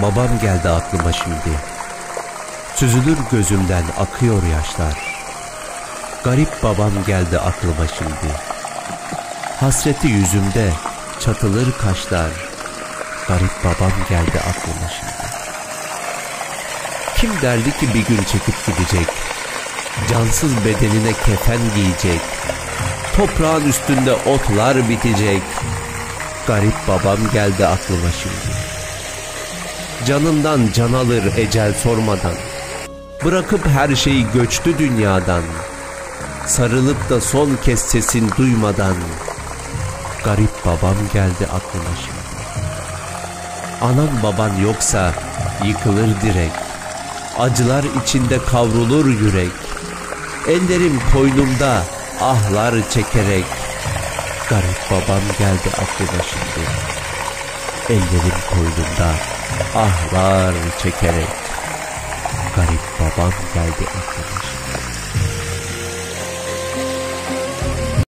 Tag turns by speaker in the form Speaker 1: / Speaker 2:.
Speaker 1: Babam geldi aklıma şimdi. Süzülür gözümden akıyor yaşlar. Garip babam geldi aklıma şimdi. Hasreti yüzümde çatılır kaşlar. Garip babam geldi aklıma şimdi. Kim derdi ki bir gün çekip gidecek, cansız bedenine kefen giyecek, toprağın üstünde otlar bitecek. Garip babam geldi aklıma şimdi. Canından can alır ecel sormadan, bırakıp her şeyi göçtü dünyadan. Sarılıp da son kez sesini duymadan, garip babam geldi aklıma şimdi. Anan baban yoksa yıkılır direk, acılar içinde kavrulur yürek. Ellerim koynumda ahlar çekerek, garip babam geldi aklıma şimdi. Ellerim koynumda ahlar çekerek, garip babam geldi aklıma şimdi.